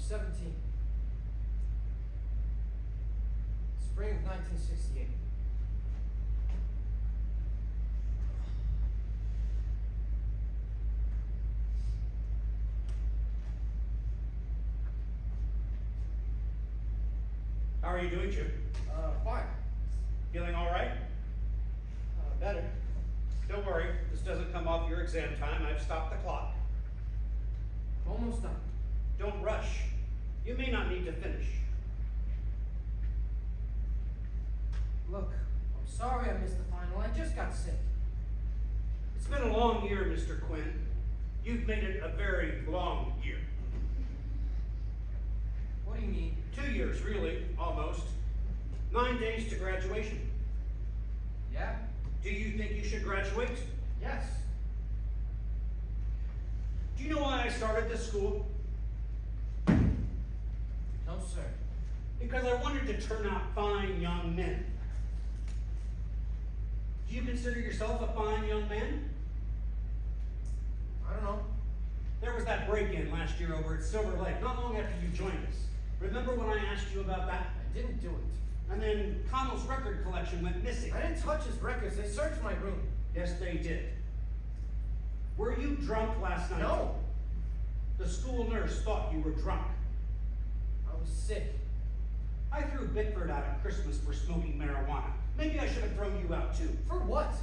17. Spring of 1968. How are you doing, Jim? Fine. Feeling all right? Better. Don't worry, this doesn't come off your exam time. I've stopped the clock. Almost done. Don't rush. You may not need to finish. Look, I'm sorry I missed the final. I just got sick. It's been a long year, Mr. Quinn. You've made it a very long year. What do you mean? 2 years, really, almost. 9 days to graduation. Yeah? Do you think you should graduate? Yes. Do you know why I started this school? No, sir. Because I wanted to turn out fine young men. Do you consider yourself a fine young man? I don't know. There was that break-in last year over at Silver Lake, not long after you joined us. Remember when I asked you about that? I didn't do it. And then Connell's record collection went missing. I didn't touch his records. They searched my room. Yes, they did. Were you drunk last night? No. The school nurse thought you were drunk. I was sick. I threw Bickford out at Christmas for smoking marijuana. Maybe I should have thrown you out too. For what?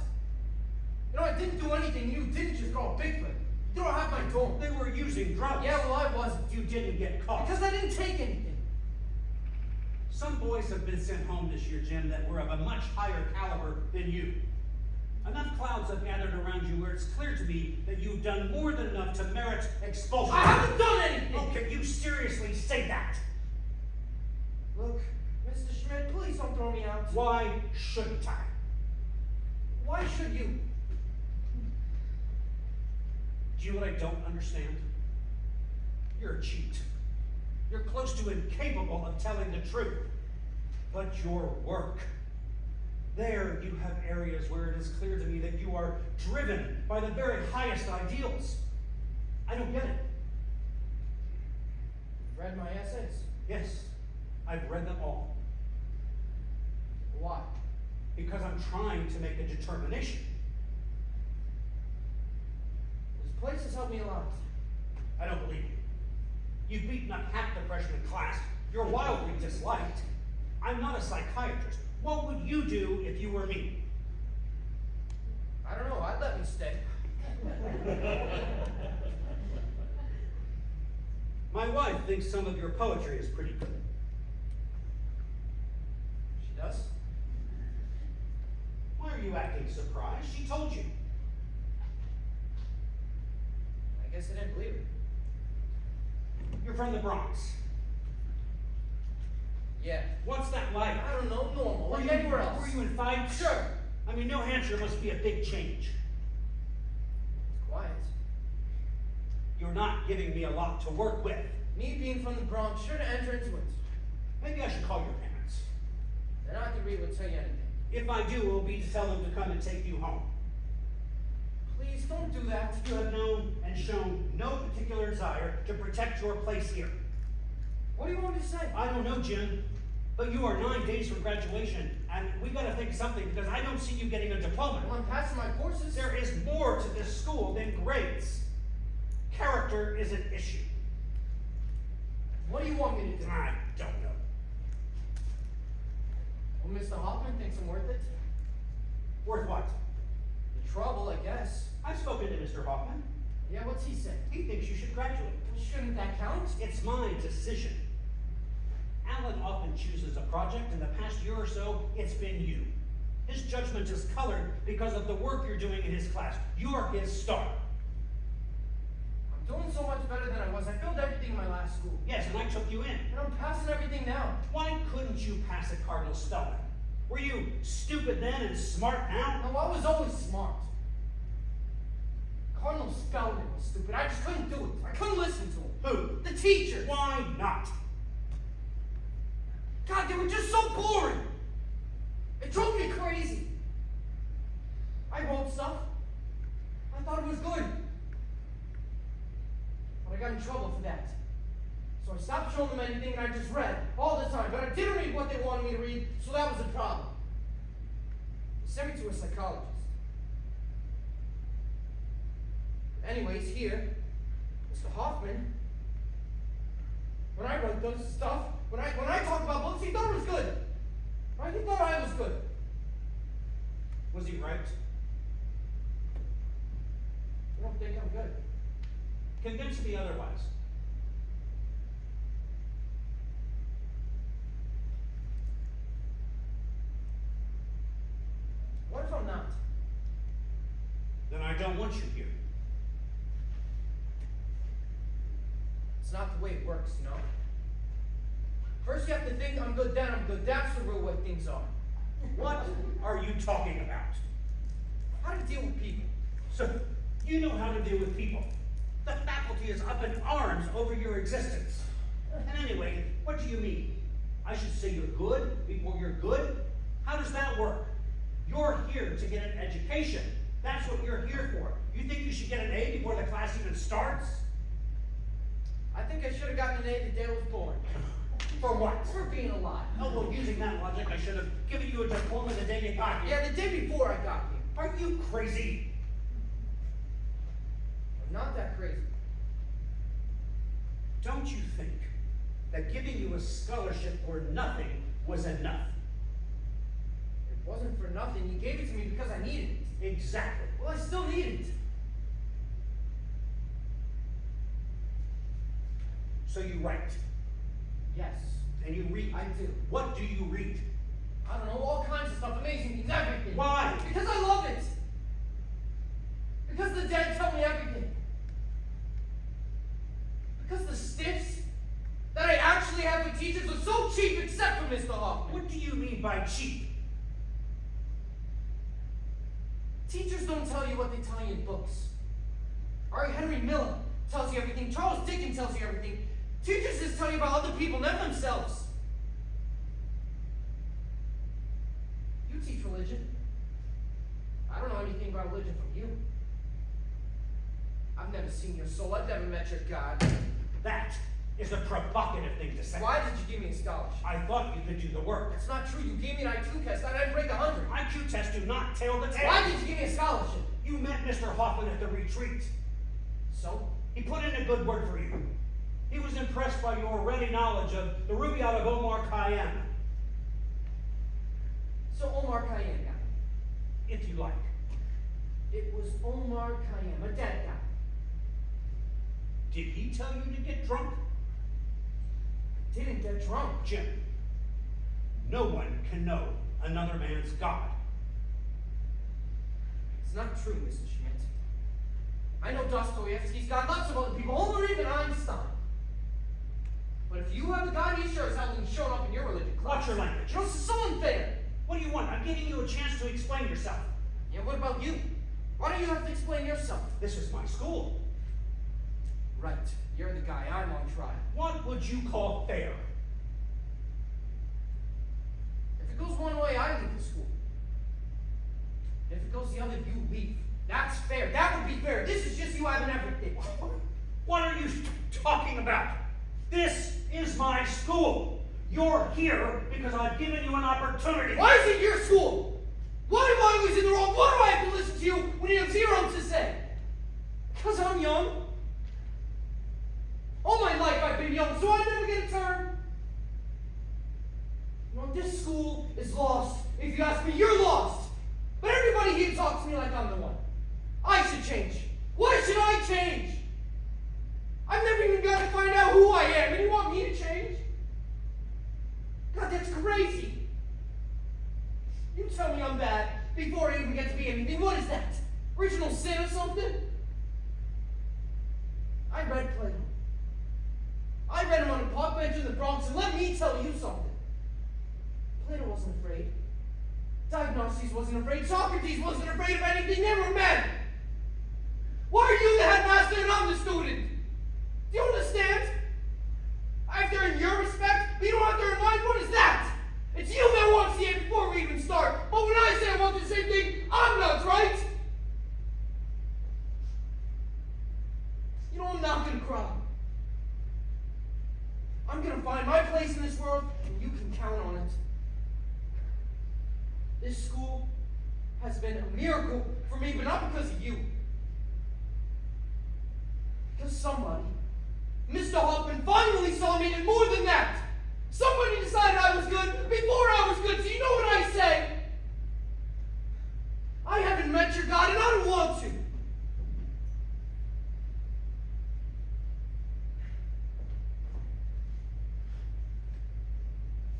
You know, I didn't do anything. You didn't just call Bigfoot. You don't have my door. They were using drugs. Yeah, well, I wasn't. You didn't get caught. Because I didn't take anything. Some boys have been sent home this year, Jim, that were of a much higher caliber than you. Enough clouds have gathered around you where it's clear to me that you've done more than enough to merit expulsion. I haven't done anything! Oh, can you seriously say that? Look, Mr. Schmitt, please don't throw me out. Why shouldn't I? Why should you? Do you know what I don't understand? You're a cheat. You're close to incapable of telling the truth. But your work, there you have areas where it is clear to me that you are driven by the very highest ideals. I don't get it. You've read my essays? Yes, I've read them all. Why? Because I'm trying to make a determination. This place has helped me a lot. I don't believe you. You've beaten up half the freshman class. You're wildly disliked. I'm not a psychiatrist. What would you do if you were me? I don't know. I'd let me stay. My wife thinks some of your poetry is pretty good. She does? Why are you acting surprised? She told you. I guess I didn't believe her. You're from the Bronx. Yeah. What's that like? I don't know. Normal. Were Like you, anywhere else. Were you in fights? Sure. I mean, New Hampshire must be a big change. It's quiet. You're not giving me a lot to work with. Me being from the Bronx, sure to enter into it. Maybe I should call your parents. Then I can read would tell you anything. If I do, it will be to tell them to come and take you home. Please don't do that. You have known and shown no particular desire to protect your place here. What do you want me to say? I don't know, Jim, but you are 9 days from graduation, and we gotta think of something because I don't see you getting a diploma. Well, I'm passing my courses. There is more to this school than grades. Character is an issue. What do you want me to do? I don't know. Well, Mr. Hoffman thinks I'm worth it. Worth what? The trouble, I guess. I've spoken to Mr. Hoffman. Yeah, what's he say? He thinks you should graduate. Shouldn't that count? It's my decision. Alan often chooses a project. In the past year or so, it's been you. His judgment is colored because of the work you're doing in his class. You're his star. I'm doing so much better than I was. I failed everything in my last school. Yes, and I took you in. And I'm passing everything now. Why couldn't you pass at Cardinal Spelling? Were you stupid then and smart now? No, I was always smart. Cardinal Spellman was stupid. I just couldn't do it. I couldn't listen to him. Who? The teachers. Why not? God, they were just so boring. It drove me crazy. I wrote stuff. I thought it was good. But I got in trouble for that. So I stopped showing them anything and I just read all the time. But I didn't read what they wanted me to read, so that was a problem. They sent me to a psychologist. Anyways, here, Mr. Hoffman, when I wrote those stuff, when I talked about books, he thought it was good. Right? He thought I was good. Was he right? You don't think I'm good? Convince me otherwise. What if I'm not? Then I don't want you here. It's not the way it works, you know? First you have to think I'm good, then I'm good. That's the real way things are. What are you talking about? How to deal with people. So, you know how to deal with people. The faculty is up in arms over your existence. And anyway, what do you mean? I should say you're good before you're good? How does that work? You're here to get an education. That's what you're here for. You think you should get an A before the class even starts? I think I should have gotten an A the day I was born. For what? For being alive. Oh, well, using that logic, I should have given you a diploma the day you got here. Yeah, the day before I got here. Are you crazy? I'm not that crazy. Don't you think that giving you a scholarship for nothing was enough? It wasn't for nothing. You gave it to me because I needed it. Exactly. Well, I still need it. So you write, Yes, and you read. I do. What do you read? I don't know, all kinds of stuff, amazing things, everything. Why? Because I love it. Because the dead tell me everything. Because the stiffs that I actually have with teachers are so cheap except for Mr. Hoffman. What do you mean by cheap? Teachers don't tell you what they tell you in books. R. Henry Miller tells you everything. Charles Dickens tells you everything. Teachers just tell you about other people, not themselves. You teach religion. I don't know anything about religion from you. I've never seen your soul. I've never met your God. That is a provocative thing to say. Why did you give me a scholarship? I thought you could do the work. That's not true. You gave me an IQ test. I didn't break 100. IQ tests do not tell the tale. Why did you give me a scholarship? You met Mr. Hoffman at the retreat. So? He put in a good word for you. He was impressed by your ready knowledge of the Rubaiyat of Omar Khayyam. So Omar Khayyam got me. If you like. It was Omar Khayyam, a dead guy. Did he tell you to get drunk? I didn't get drunk. Jim, no one can know another man's God. It's not true, Mr. Schmitt. I know Dostoevsky's God, lots of other people, Homer, even Einstein. But if you have a God, he sure as hell ain't showing up in your religion class. Watch your language. You know, it's so unfair. What do you want? I'm giving you a chance to explain yourself. Yeah, what about you? Why do you have to explain yourself? This is my school. Right, you're the guy, I'm on trial. What would you call fair? If it goes one way, I leave the school. If it goes the other, you leave. That's fair. That would be fair. This is just you having everything. What are you talking about? This is my school. You're here because I've given you an opportunity. Why is it your school? Why am I always in the wrong? Why do I have to listen to you when you have zero to say? Because I'm young. All my life I've been young, so I never get a turn. You know, this school is lost. If you ask me, you're lost. But everybody here talks to me like I'm the one. I should change. Why should I change? I've never even got to find out who I am, and you want me to change? God, that's crazy. You tell me I'm bad before I even get to be anything. What is that? Original sin or something? I read Plato. I read him on a park bench in the Bronx, and let me tell you something. Plato wasn't afraid. Dionysus wasn't afraid. Socrates wasn't afraid of anything. They were men. Why are you the headmaster and I'm the student? Do you understand? I have to earn your respect, but you don't have to earn mine. What is that? It's you that wants the end before we even start. But when I say I want the same thing, I'm nuts, right? You know, I'm not going to cry. find my place in this world, and you can count on it. This school has been a miracle for me, but not because of you. Because somebody, Mr. Hoffman, finally saw me, and more than that, somebody decided I was good before I was good. So you know what I say? I haven't met your God, and I don't want to.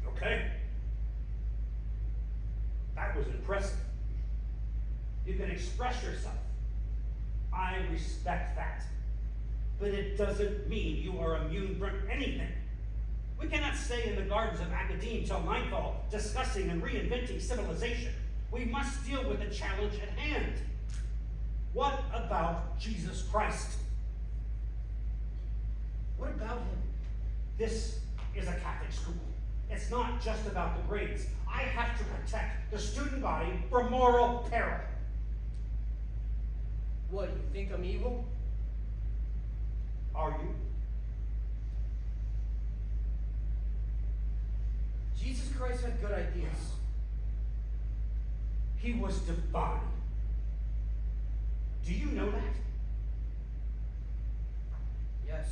Okay. That was impressive. You can express yourself. I respect that. But it doesn't mean you are immune from anything. We cannot stay in the gardens of academia till nightfall, discussing and reinventing civilization. We must deal with the challenge at hand. What about Jesus Christ? What about him? This is a Catholic school. It's not just about the grades. I have to protect the student body from moral peril. What, you think I'm evil? Are you? Jesus Christ had good ideas. He was divine. Do you know that? Yes.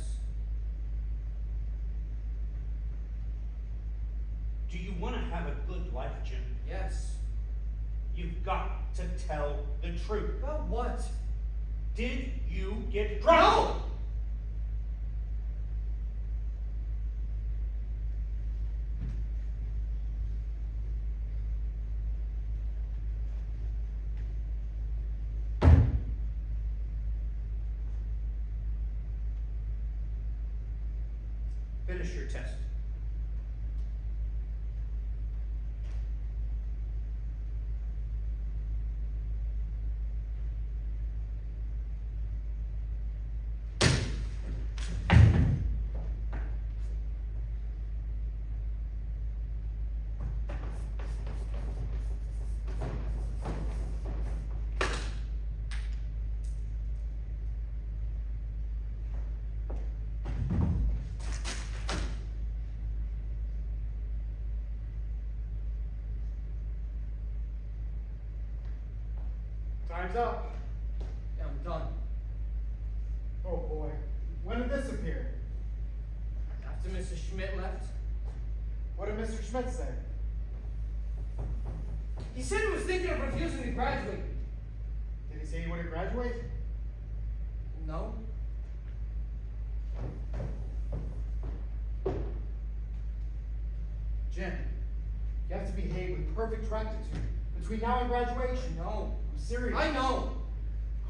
Do you want to have a good life, Jim? Yes. You've got to tell the truth. About what? Did you get drunk? No! Finish your test. Time's up. Yeah, I'm done. Oh boy. When did this appear? After Mr. Schmitt left, What did Mr. Schmitt say? he said he was thinking of refusing to graduate. Did he say he wouldn't graduate? No. Jim, you have to behave with perfect rectitude between now and graduation. No. I'm serious. I know.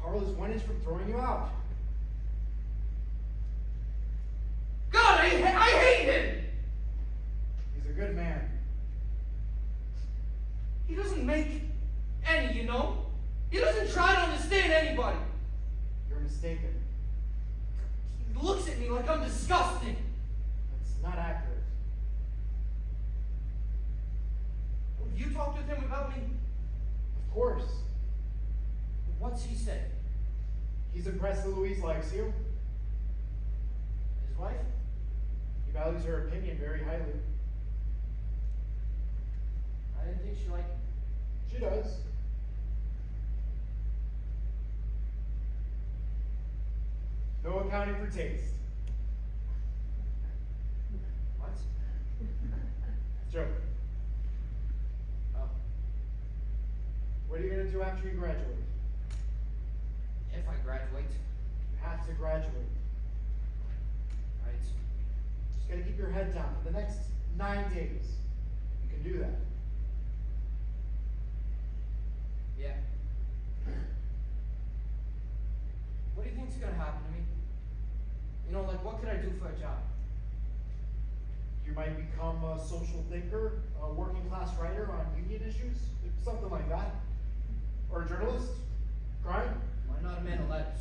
Carl is 1 inch from throwing you out. God, I hate him! He's a good man. He doesn't make any, you know? He doesn't try to understand anybody. You're mistaken. He looks at me like I'm disgusting. That's not accurate. Have you talked with him about me? Of course. What's he say? He's impressed that Louise likes you. His wife? He values her opinion very highly. I didn't think she liked me. She does. No accounting for taste. What? Joke. Oh. What are you going to do after you graduate? If I graduate. You have to graduate. Right. Just got to keep your head down for the next 9 days. You can do that. Yeah. What do you think's gonna happen to me? You know, like, what could I do for a job? You might become a social thinker, a working class writer on union issues, something like that. Or a journalist. Crime. Why not a man of letters?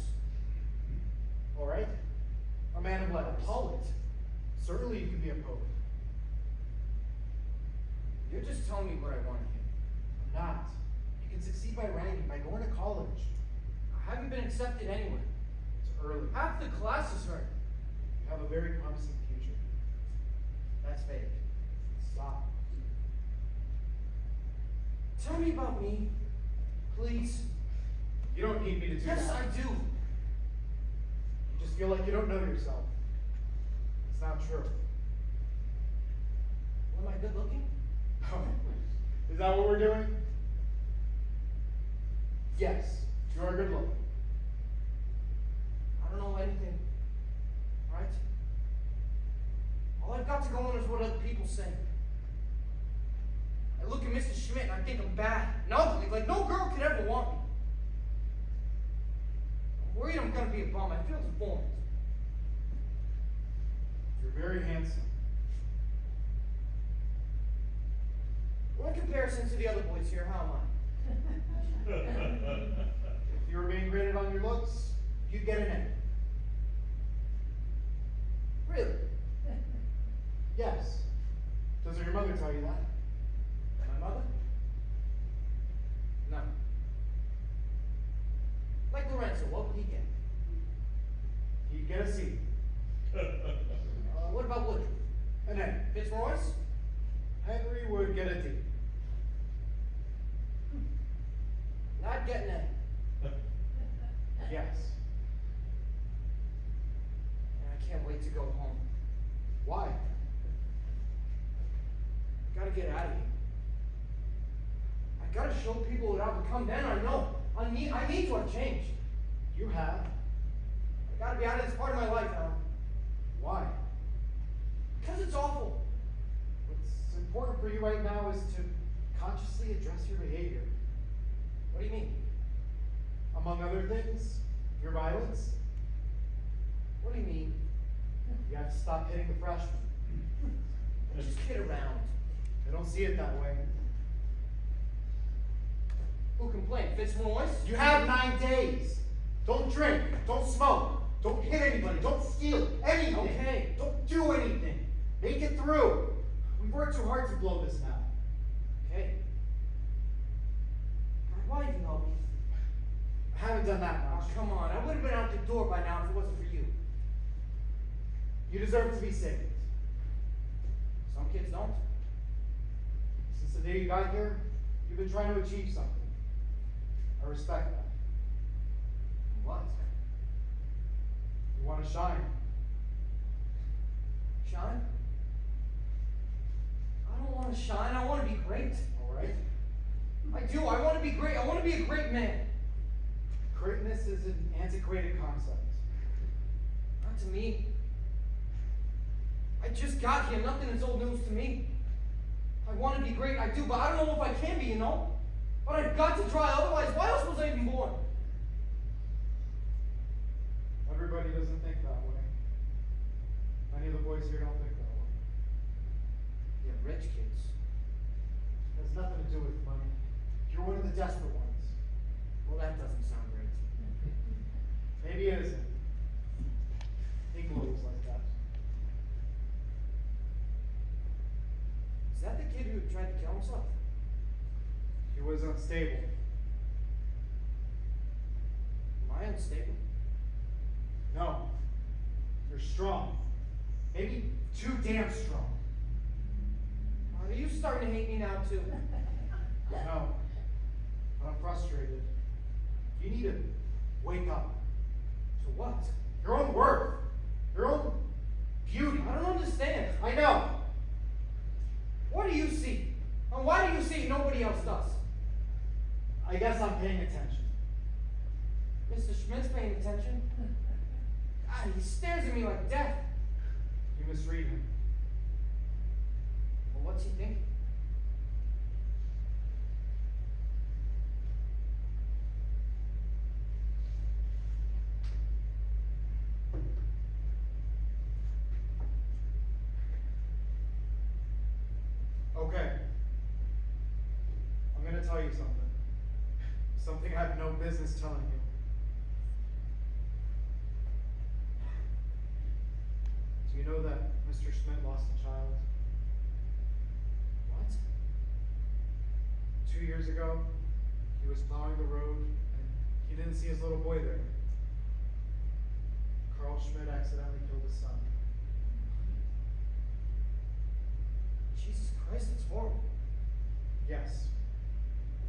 All right. A man of letters. A poet? Certainly you can be a poet. You're just telling me what I want to hear. I'm not. You can succeed by writing, by going to college. I haven't been accepted anywhere. It's early. Half the classes are. You have a very promising future. That's fake. Stop. Tell me about me, please. You don't need me to do Yes, that. I do. You just feel like you don't know yourself. It's not true. Well, am I good looking? Is that what we're doing? Yes, you are good looking. I don't know anything, right? All I've got to go on is what other people say. I look at Mr. Schmitt and I think I'm bad and ugly, like no girl could ever want me. I'm worried I'm gonna be a bum. I feel deformed. You're very handsome. Well, in comparison to the other boys here, how am I? If you were being graded on your looks, you'd get an A. Really? Yes. Doesn't your mother tell you that? My mother? No. Like Lorenzo, what would he get? He'd get a C. What about Woodruff? An A. Fitzroy's? Henry would get a D. Not getting A. Yes. And I can't wait to go home. Why? Gotta get out of here. I gotta show people what I've become. Then I know. I need to have changed. You have. I gotta be out of this part of my life, Alan. Why? Because it's awful. What's important for you right now is to consciously address your behavior. What do you mean? Among other things, your violence. What do you mean? You have to stop hitting the freshmen. Just kid around. They don't see it that way. Who complained? Fitzroy's? You have 9 days. Don't drink. Don't smoke. Don't hit anybody. Don't steal anything. Okay. Don't do anything. Make it through. We've worked too hard to blow this now. Okay. God, why even help me? I haven't done that Oh, much. come on. I would have been out the door by now if it wasn't for you. You deserve to be saved. Some kids don't. Since the day you got here, you've been trying to achieve something. I respect that. What? You want to shine. Shine? I don't want to shine. I want to be great. All right? I do. I want to be great. I want to be a great man. Greatness is an antiquated concept. Not to me. I just got here. Nothing is old news to me. I want to be great. I do, but I don't know if I can be, you know? But I've got to try. Otherwise, why else was I even born? Everybody doesn't think that way. Many of the boys here don't think that way. Yeah, rich kids. It has nothing to do with money. You're one of the desperate ones. Well, that doesn't sound great. Maybe it isn't. Igloo was like that. Is that the kid who tried to kill himself? He was unstable. Am I unstable? No. You're strong. Maybe too damn strong. Are you starting to hate me now, too? No. But I'm frustrated. You need to wake up. To what? Your own worth. Your own beauty. I don't understand. I know. What do you see? And why do you see it nobody else does? I guess I'm paying attention. Mr. Schmidt's paying attention. God, he stares at me like death. You misread him. Well, what's he thinking? Okay. I'm gonna tell you something. Something I have no business telling you. Do you know that Mr. Schmitt lost a child? What? 2 years ago, he was plowing the road and he didn't see his little boy there. Carl Schmitt accidentally killed his son. Jesus Christ, it's horrible. Yes,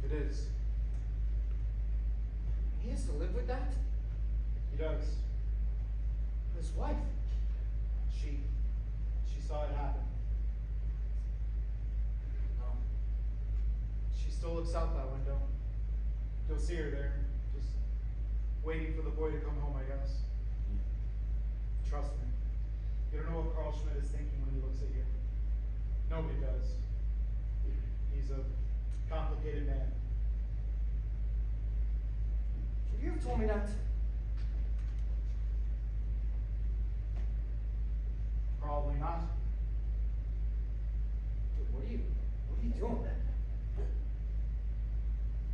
it is. He has to live with that? He does. His wife? She saw it happen. No. She still looks out that window. You'll see her there, just waiting for the boy to come home, I guess. Trust me. You don't know what Carl Schmitt is thinking when he looks at you. Nobody does. He's a complicated man. Should you have told me that? Probably not. Dude, what are you doing?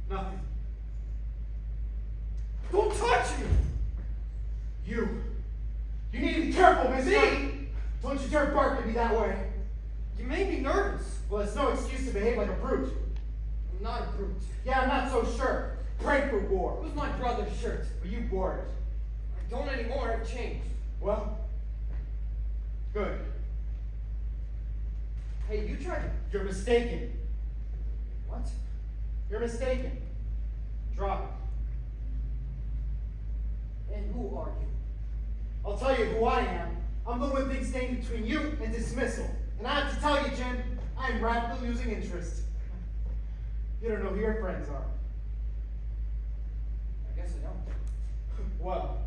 Nothing. Don't touch me! You need to be careful, mister! Me? Don't you dare bark at me that way. You made me nervous. Well, it's no excuse to behave like a brute. I'm not a brute. Yeah, I'm not so sure. Pray for It war. was my brother's shirt. But you wore it. I don't anymore, I've changed. Well, good. Hey, you tried to... You're mistaken. What? You're mistaken. Drop it. And who are you? I'll tell you who I am. I'm the one thing standing between you and dismissal. And I have to tell you, Jim, I'm rapidly losing interest. You don't know who your friends are. I guess I don't. Well,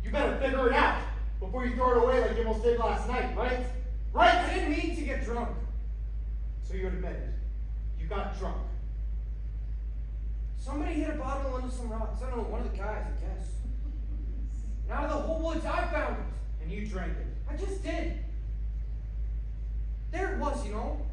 you better figure it out before you throw it away like you almost did last night, right? Right? I didn't mean to get drunk. So you admit it. You got drunk. Somebody hit a bottle into some rocks. I don't know, one of the guys, I guess. And out of the whole woods, I found it. And you drank it. I just did. There it was, you know.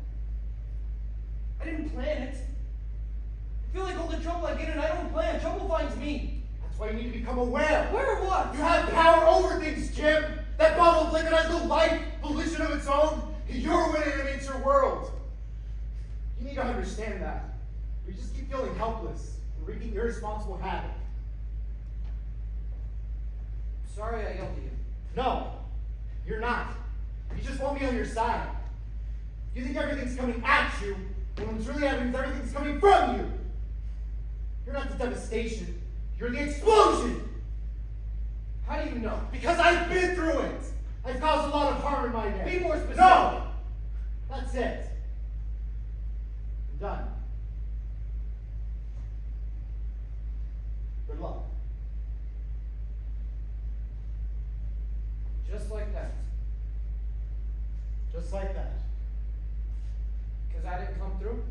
I didn't plan it. I feel like all the trouble I get in, I don't plan. Trouble finds me. That's why you need to become aware. Where or what? You have power over things, Jim. That bottle of liquor has no life, volition of its own. You're what animates your world. You need to understand that. You just keep feeling helpless and wreaking irresponsible havoc. Sorry I yelled at you. No, you're not. You just want me on your side. You think everything's coming at you, when what's really happening is everything's coming from you. You're not the devastation. You're the explosion. How do you know? Because I've been through it. I've caused a lot of harm in my day. Be more specific. No! That's it. I'm done. Good luck. Just like that. Just like that. Because I didn't come through?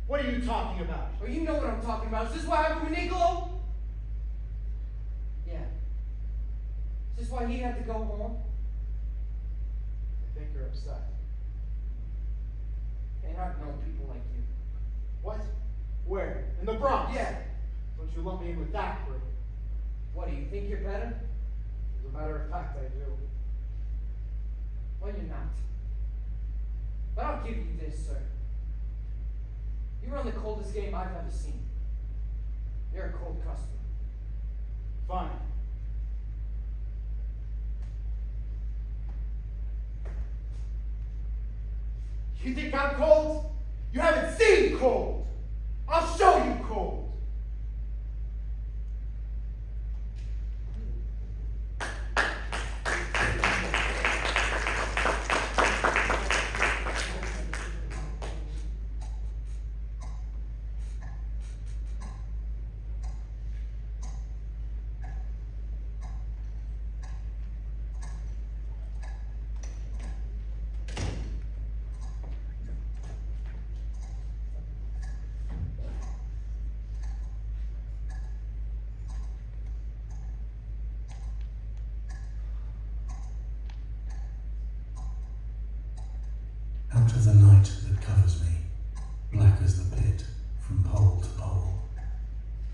What are you talking about? Well, you know what I'm talking about. Is this what happened with Nicolo? Yeah. Is this why he had to go home? I think you're upset. And I've known people like you. What? Where? In the Bronx? Yeah. Don't you lump me in with that crew? What, do you think you're better? As a matter of fact, I do. Well, you're not. But I'll give you this, sir. You run the coldest game I've ever seen. You're a cold customer. Fine. You think I'm cold? You haven't seen cold. I'll show you cold. Out of the night that covers me, black as the pit, from pole to pole,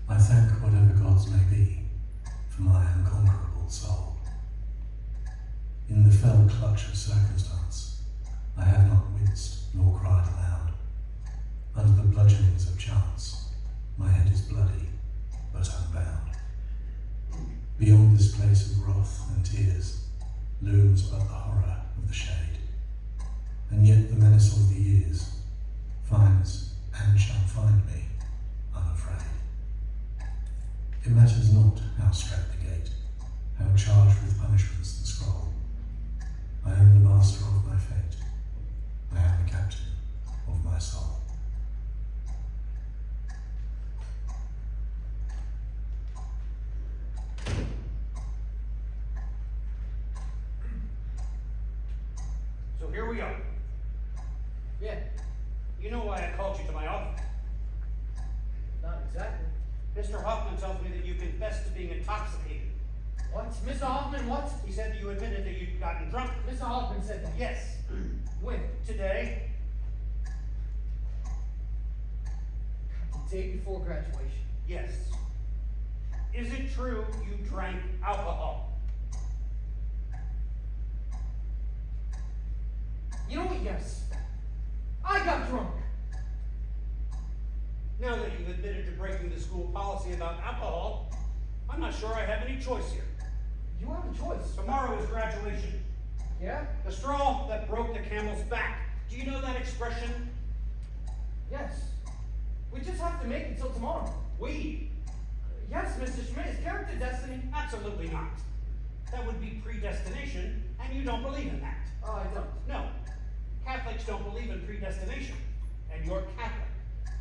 I thank whatever gods may be for my unconquerable soul. In the fell clutch of circumstance, I have not winced nor cried aloud. Under the bludgeonings of chance, my head is bloody, but unbound. Beyond this place of wrath and tears looms but the horror of the shade. and yet the menace of the years finds and shall find me unafraid. It matters not how strait the gate, how charged with punishments the scroll. I am the master of my fate. I am the captain of my soul. So here we are. Yeah, You know why I called you to my office? not exactly. Mr. Hoffman tells me that you confessed to being intoxicated. What? Mr. Hoffman, what? He said that you admitted that you'd gotten drunk. Mr. Hoffman said that. Yes. When? Today? The day before graduation. Yes. Is it true you drank alcohol? You know what? Yes. I got drunk. Now that you've admitted to breaking the school policy about alcohol, I'm not sure I have any choice here. You have a choice. Tomorrow is graduation. Yeah? The straw that broke the camel's back. Do you know that expression? Yes. We just have to make it till tomorrow. We? Yes, Mr. Schmitt, is character destiny? Absolutely not. That would be predestination, and you don't believe in that. Oh, I don't. No. Catholics don't believe in predestination, and you're Catholic.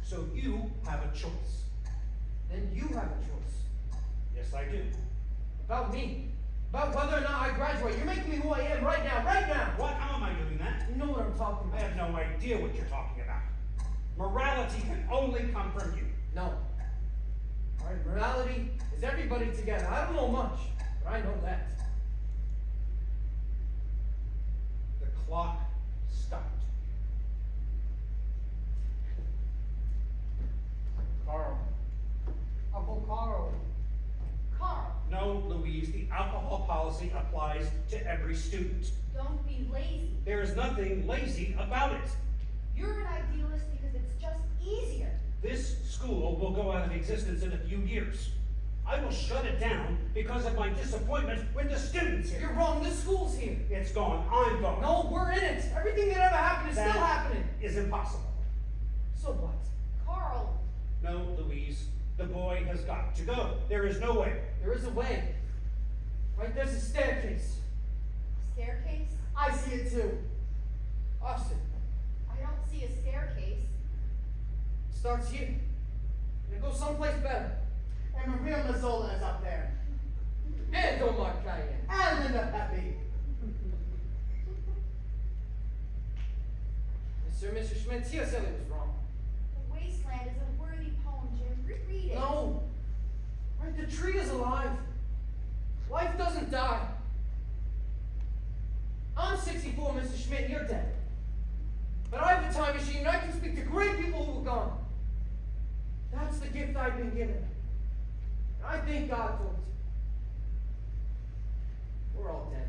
So you have a choice. Then you have a choice. Yes, I do. About me. About whether or not I graduate. You're making me who I am right now. Right now! What? How am I doing that? You know what I'm talking I about. have no idea what you're talking about. Morality can only come from you. No. Alright, morality is everybody together. I don't know much, but I know that. The clock stopped. Carl. Uncle Carl. Carl, No, Louise, the alcohol policy applies to every student. don't be lazy. There is nothing lazy about it. You're an idealist because it's just easier. This school will go out of existence in a few years. I will shut it down because of my disappointment with the students You're here. wrong. This school's here. It's gone. I'm gone. No, we're in it. Everything that ever happened is That still happening. is impossible. So what? Carl, No, Louise, the boy has got to go. There is no way. There is a way. Right there's a staircase. staircase? I see it too. Austin, I don't see a staircase. it starts here. And it goes someplace better. And Maria Mazzola is up there. And don't mark Cayenne. And Linda Pepe. Mr. Schmitt, T.S. Eliot was wrong. The Wasteland is a worthy poem, Jim. Reread it. No. Right, the tree is alive. Life doesn't die. I'm 64, Mr. Schmitt, and you're dead. But I have a time machine, and I can speak to great people who are gone. That's the gift I've been given. And I thank God for it. We're all dead.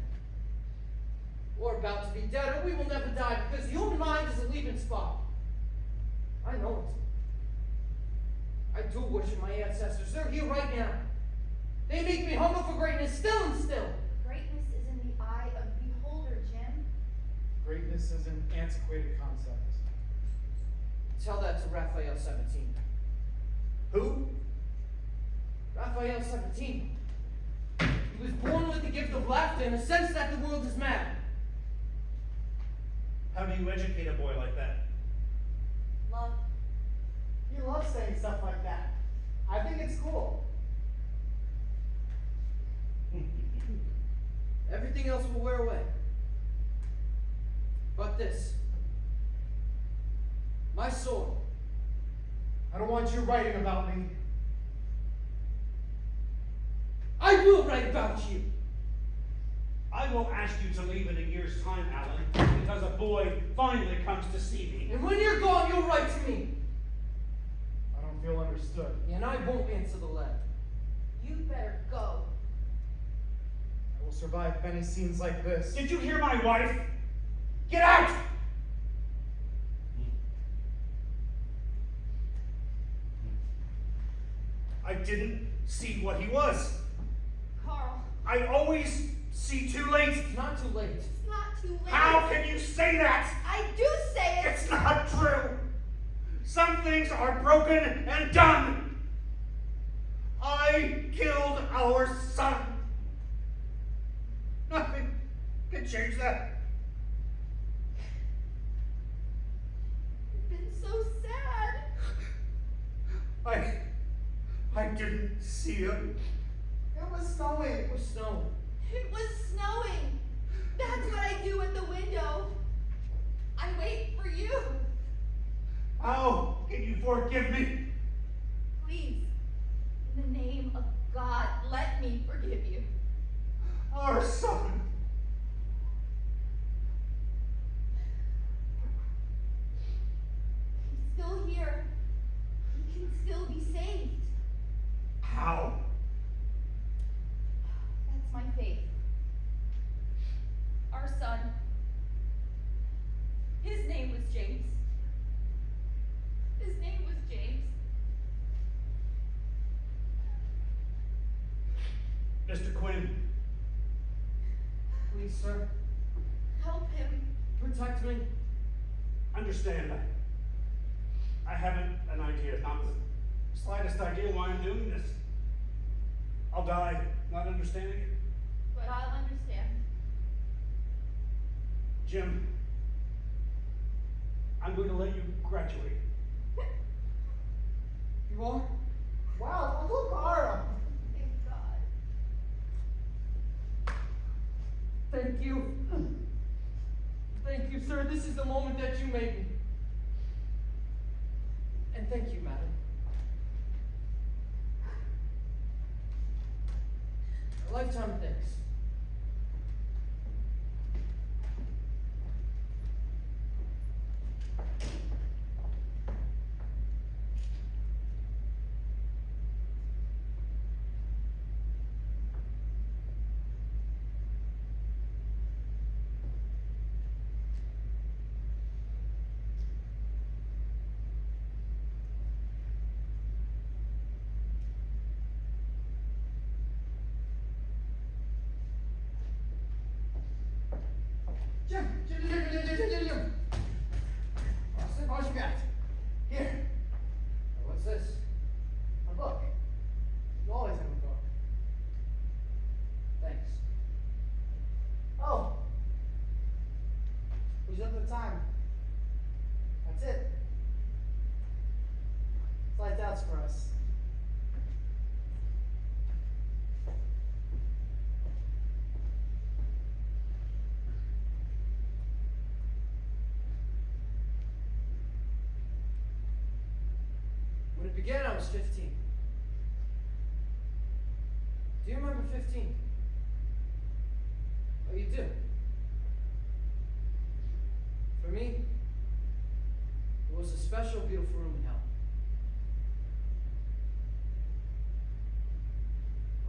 Or about to be dead, or we will never die, because the human mind is a leaping spot. I know it. I do worship my ancestors. They're here right now. They make me hunger for greatness still and still. Greatness is in the eye of the beholder, Jim. Greatness is an antiquated concept. Tell that to Raphael 17. Who? Raphael 17. He was born with the gift of laughter in a sense that the world is mad. How do you educate a boy like that? Love. He loves saying stuff like that. I think it's cool. Everything else will wear away. But this. My sword. I don't want you writing about me. I will write about you. I will ask you to leave in a year's time, Alan, because a boy finally comes to see me. And when you're gone, you'll write to me. I don't feel understood. And I won't answer the letter. You'd better go. I will survive many scenes like this. Did you hear my wife? Get out! I didn't see what he was. Carl, I always See, too late. It's not too late. It's not too late. How can you say that? I do say it. It's not true. Some things are broken and done. I killed our son. Nothing can change that. I've been so sad. I didn't see him. It was snowing. It was snowing. It was snowing. That's what I do at the window. I wait for you. How can you forgive me? Please, in the name of God, let me forgive you. Our son. He's still here. He can still be saved. How? That's my faith. Our son. His name was James. His name was James. Mr. Quinn, Please, sir, Help him. protect me. understand, I haven't an idea, not the slightest idea why I'm doing this. I'll die not understanding it. But I'll understand. Jim, I'm going to let you graduate. You are? Wow, Uncle Carl. Thank God. Thank you. Thank you, sir. This is the moment that you made me. And thank you, madam. A lifetime of thanks. Jim. Marston, what you got? Here. What's this? A book. You always have a book. Thanks. Oh. We just up the time. That's it. Lights out for us. When it began, I was 15. Do you remember 15? Oh, you do? For me, it was a special, beautiful room in hell.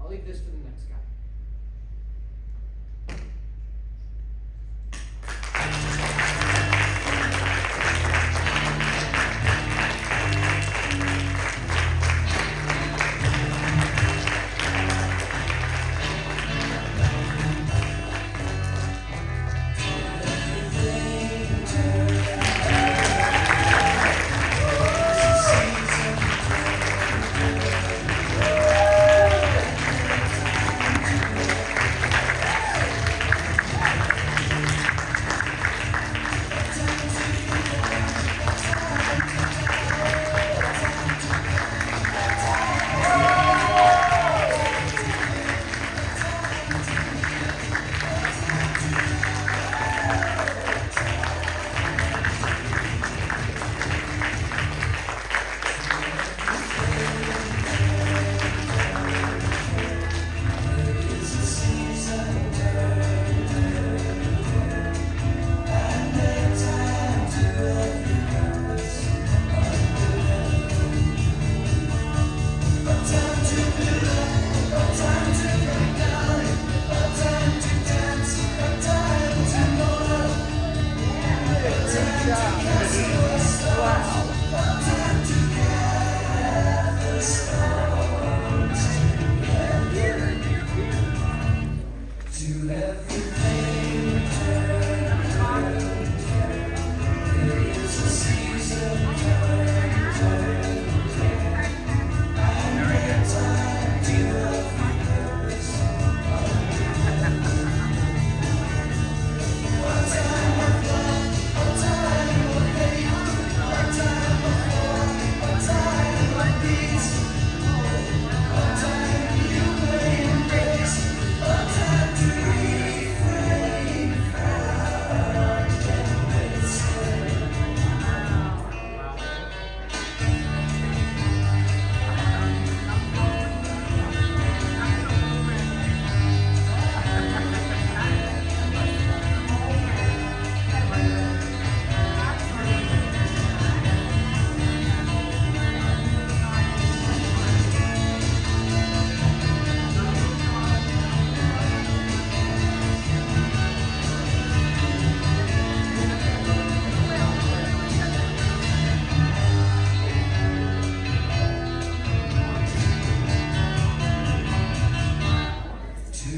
I'll leave this for the next guy.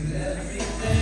everything.